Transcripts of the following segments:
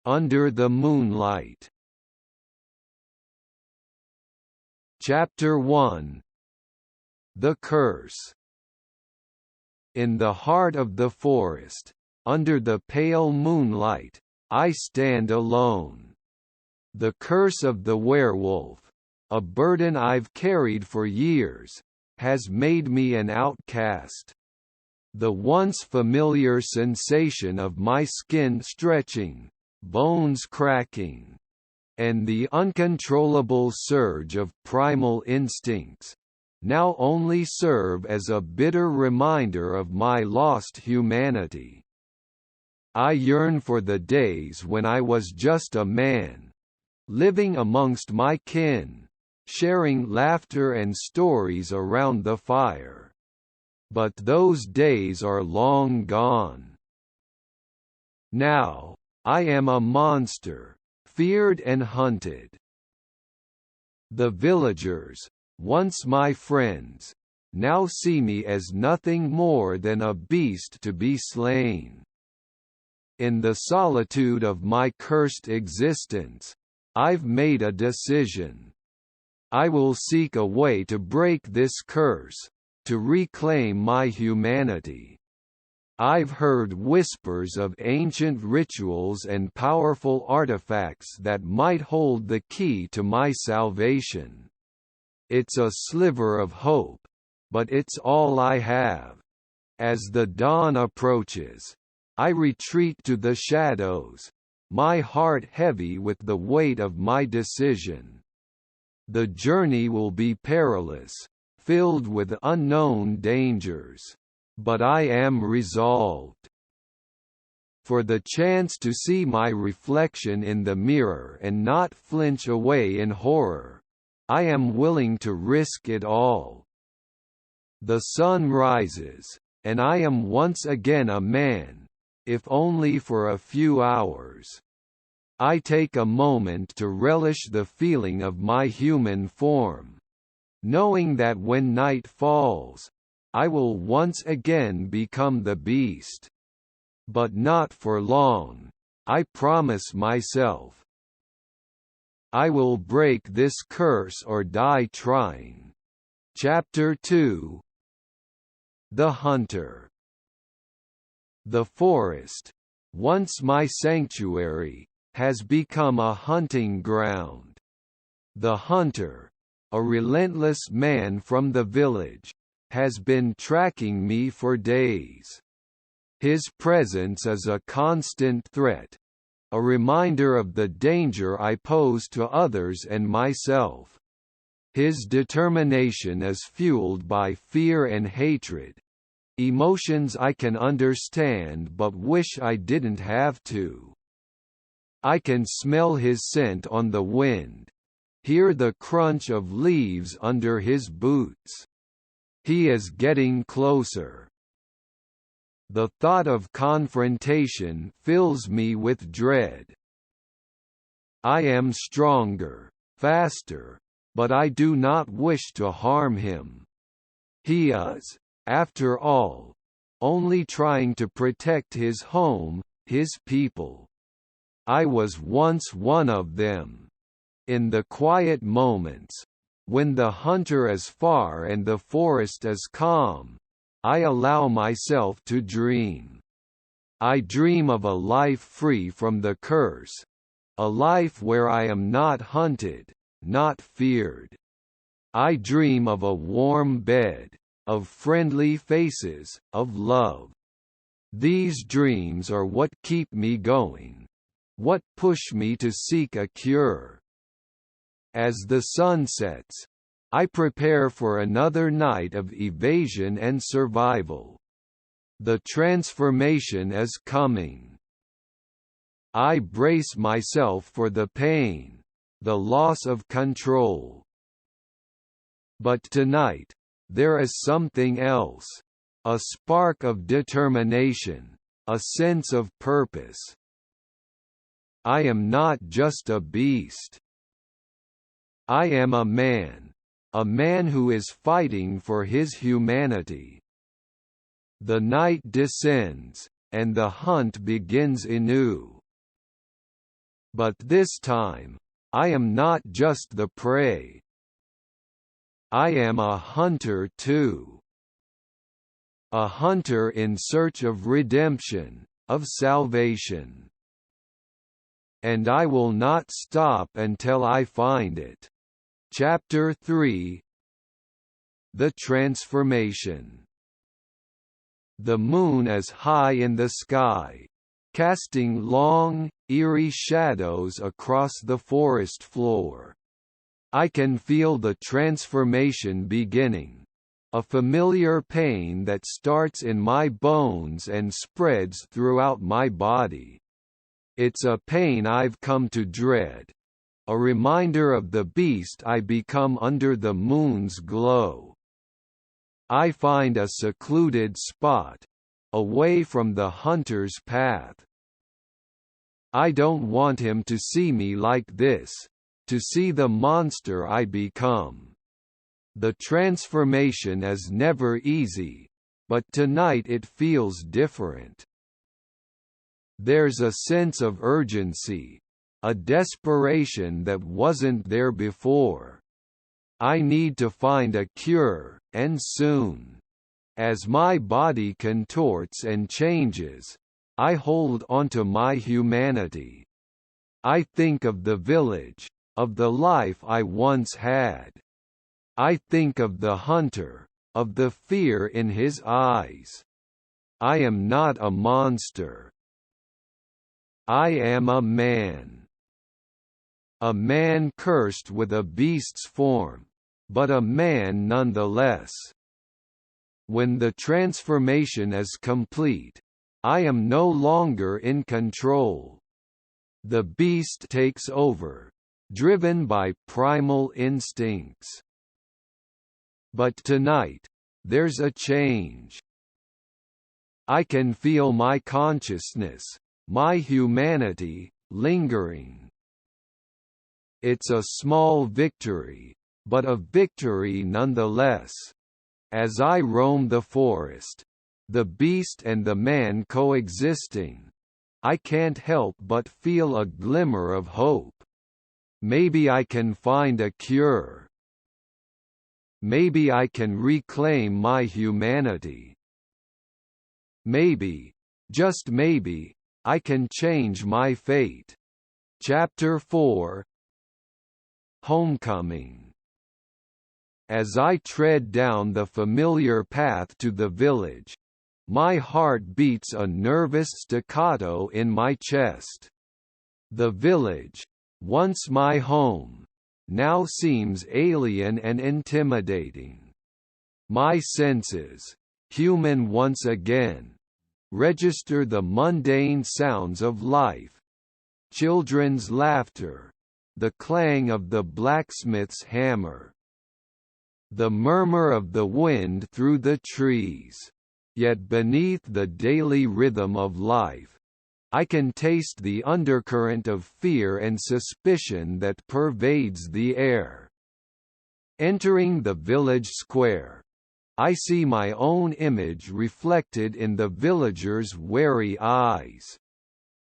Under the Moonlight. Chapter 1. The Curse. In the heart of the forest, under the pale moonlight, I stand alone. The curse of the werewolf, a burden I've carried for years, has made me an outcast. The once familiar sensation of my skin stretching, bones cracking, and the uncontrollable surge of primal instincts, now only serve as a bitter reminder of my lost humanity. I yearn for the days when I was just a man, living amongst my kin, sharing laughter and stories around the fire. But those days are long gone. Now, I am a monster, feared and hunted. The villagers, once my friends, now see me as nothing more than a beast to be slain. In the solitude of my cursed existence, I've made a decision. I will seek a way to break this curse, to reclaim my humanity. I've heard whispers of ancient rituals and powerful artifacts that might hold the key to my salvation. It's a sliver of hope, but it's all I have. As the dawn approaches, I retreat to the shadows, my heart heavy with the weight of my decision. The journey will be perilous, filled with unknown dangers. But I am resolved. For the chance to see my reflection in the mirror and not flinch away in horror, I am willing to risk it all. The sun rises, and I am once again a man, if only for a few hours. I take a moment to relish the feeling of my human form, knowing that when night falls, I will once again become the beast. But not for long, I promise myself. I will break this curse or die trying. Chapter 2. The Hunter. The forest, once my sanctuary, has become a hunting ground. The hunter, a relentless man from the village, has been tracking me for days. His presence is a constant threat, a reminder of the danger I pose to others and myself. His determination is fueled by fear and hatred, emotions I can understand but wish I didn't have to. I can smell his scent on the wind, hear the crunch of leaves under his boots. He is getting closer. The thought of confrontation fills me with dread. I am stronger, faster, but I do not wish to harm him. He is, after all, only trying to protect his home, his people. I was once one of them. In the quiet moments, when the hunter is far and the forest is calm, I allow myself to dream. I dream of a life free from the curse, a life where I am not hunted, not feared. I dream of a warm bed, of friendly faces, of love. These dreams are what keep me going, what push me to seek a cure. As the sun sets, I prepare for another night of evasion and survival. The transformation is coming. I brace myself for the pain, the loss of control. But tonight, there is something else. A spark of determination, a sense of purpose. I am not just a beast. I am a man who is fighting for his humanity. The night descends, and the hunt begins anew. But this time, I am not just the prey. I am a hunter too. A hunter in search of redemption, of salvation. And I will not stop until I find it. Chapter 3. The Transformation. The moon is high in the sky, casting long, eerie shadows across the forest floor. I can feel the transformation beginning. A familiar pain that starts in my bones and spreads throughout my body. It's a pain I've come to dread. A reminder of the beast I become under the moon's glow. I find a secluded spot, away from the hunter's path. I don't want him to see me like this, to see the monster I become. The transformation is never easy, but tonight it feels different. There's a sense of urgency, a desperation that wasn't there before. I need to find a cure, and soon. As my body contorts and changes, I hold onto my humanity. I think of the village, of the life I once had. I think of the hunter, of the fear in his eyes. I am not a monster. I am a man. A man cursed with a beast's form, but a man nonetheless. When the transformation is complete, I am no longer in control. The beast takes over, driven by primal instincts. But tonight, there's a change. I can feel my consciousness, my humanity, lingering. It's a small victory, but a victory nonetheless. As I roam the forest, the beast and the man coexisting, I can't help but feel a glimmer of hope. Maybe I can find a cure. Maybe I can reclaim my humanity. Maybe, just maybe, I can change my fate. Chapter 4. Homecoming. As I tread down the familiar path to the village, my heart beats a nervous staccato in my chest. The village, once my home, now seems alien and intimidating. My senses, human once again, register the mundane sounds of life. Children's laughter, the clang of the blacksmith's hammer, the murmur of the wind through the trees. Yet beneath the daily rhythm of life, I can taste the undercurrent of fear and suspicion that pervades the air. Entering the village square, I see my own image reflected in the villagers' wary eyes.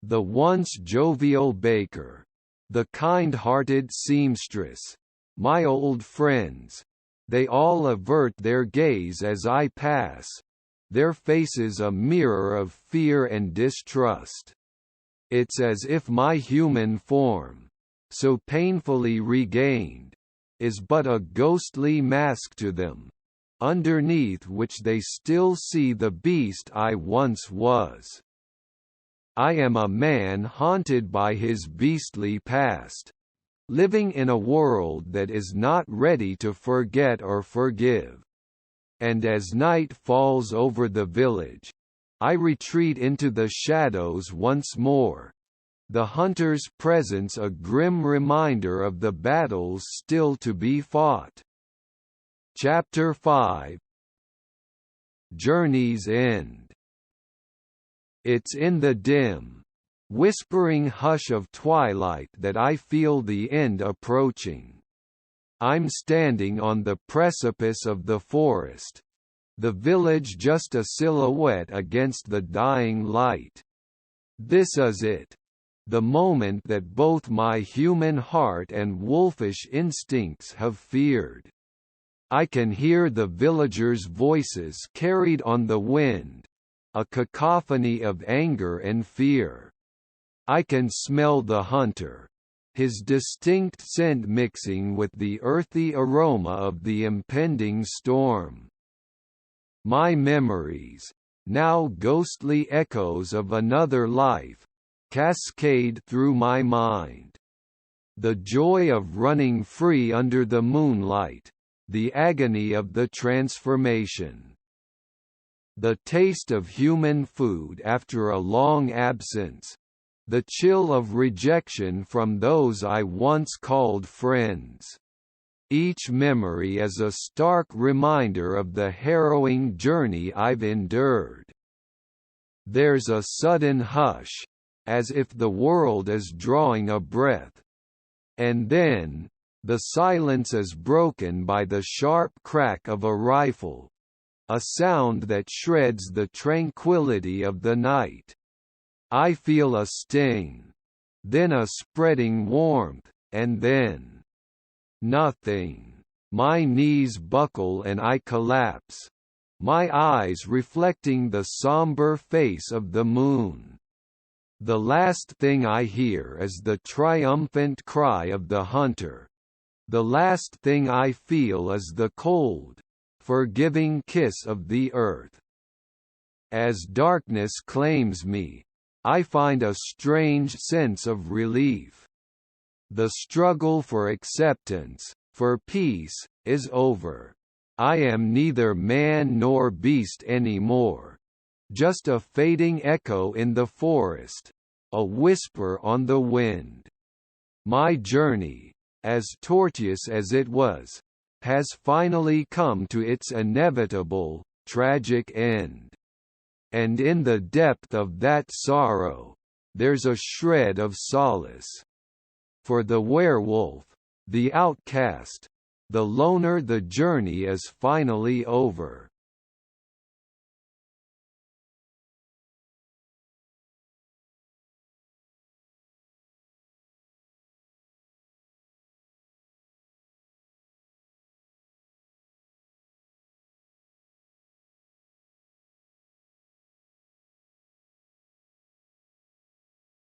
The once jovial baker, the kind-hearted seamstress, my old friends, they all avert their gaze as I pass, their faces a mirror of fear and distrust. It's as if my human form, so painfully regained, is but a ghostly mask to them, underneath which they still see the beast I once was. I am a man haunted by his beastly past, living in a world that is not ready to forget or forgive. And as night falls over the village, I retreat into the shadows once more, the hunter's presence a grim reminder of the battles still to be fought. Chapter 5. Journey's End. It's in the dim, whispering hush of twilight that I feel the end approaching. I'm standing on the precipice of the forest, the village just a silhouette against the dying light. This is it. the moment that both my human heart and wolfish instincts have feared. I can hear the villagers' voices carried on the wind, a cacophony of anger and fear. I can smell the hunter, his distinct scent mixing with the earthy aroma of the impending storm. My memories, now ghostly echoes of another life, cascade through my mind. The joy of running free under the moonlight, the agony of the transformation. The taste of human food after a long absence, the chill of rejection from those I once called friends. Each memory is a stark reminder of the harrowing journey I've endured. There's a sudden hush, as if the world is drawing a breath. And then, the silence is broken by the sharp crack of a rifle, a sound that shreds the tranquility of the night. I feel a sting, then a spreading warmth, and then nothing. My knees buckle and I collapse, my eyes reflecting the somber face of the moon. The last thing I hear is the triumphant cry of the hunter. The last thing I feel is the cold, forgiving kiss of the earth. As darkness claims me, I find a strange sense of relief. The struggle for acceptance, for peace, is over. I am neither man nor beast anymore. Just a fading echo in the forest, a whisper on the wind. My journey, as tortuous as it was, has finally come to its inevitable, tragic end. And in the depth of that sorrow, there's a shred of solace. For the werewolf, the outcast, the loner, the journey is finally over.